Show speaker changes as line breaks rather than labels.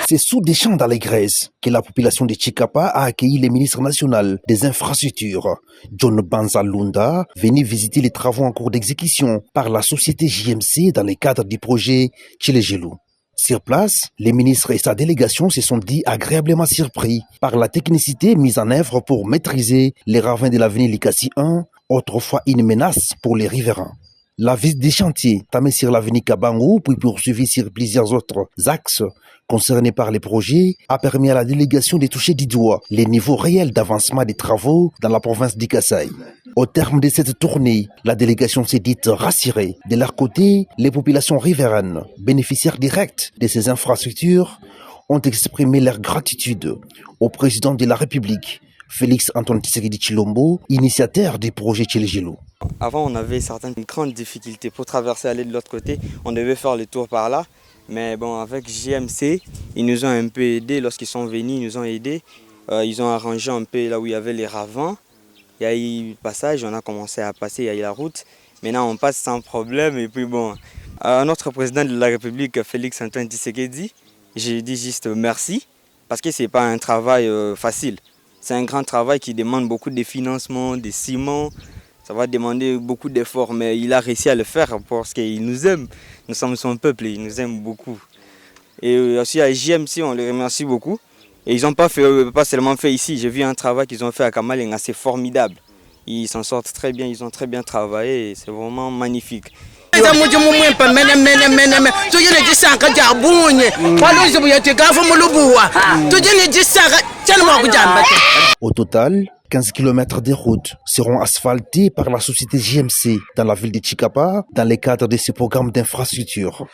C'est sous des champs d'allégresse que la population de Chikapa a accueilli le ministre national des infrastructures, John Banza Lunda, venu visiter les travaux en cours d'exécution par la société JMC dans le cadre du projet Tchilejilou. Sur place, les ministres et sa délégation se sont dit agréablement surpris par la technicité mise en œuvre pour maîtriser les ravins de l'avenue Likasi 1, autrefois une menace pour les riverains. La visite des chantiers, tamée sur l'avenue Kabangou, puis poursuivie sur plusieurs autres axes concernés par les projets, a permis à la délégation de toucher du doigt les niveaux réels d'avancement des travaux dans la province du Kasaï. Au terme de cette tournée, la délégation s'est dite rassurée. De leur côté, les populations riveraines, bénéficiaires directs de ces infrastructures, ont exprimé leur gratitude au président de la République, Félix Antoine Tshisekedi Tshilombo, initiateur du projet Tchilejilou.
Avant, on avait certaines grandes difficultés pour traverser, aller de l'autre côté. On devait faire le tour par là. Mais bon, avec JMC, ils nous ont un peu aidés. Lorsqu'ils sont venus, ils nous ont aidés. Ils ont arrangé un peu là où il y avait les ravins. Il y a eu le passage, on a commencé à passer, il y a eu la route. Maintenant, on passe sans problème. Et puis bon, notre président de la République, Félix Antoine Tshisekedi, j'ai dit juste merci. Parce que ce n'est pas un travail facile. C'est un grand travail qui demande beaucoup de financement, de ciment. Ça va demander beaucoup d'efforts, mais il a réussi à le faire parce qu'il nous aime. Nous sommes son peuple, il nous aime beaucoup. Et aussi à JMC, on les remercie beaucoup. Et ils n'ont pas seulement fait ici. J'ai vu un travail qu'ils ont fait à Kamalenga, c'est formidable. Ils s'en sortent très bien, ils ont très bien travaillé et c'est vraiment magnifique.
Au total, 15 km de routes seront asphaltés par la société JMC dans la ville de Chikapa dans le cadre de ce programme d'infrastructure.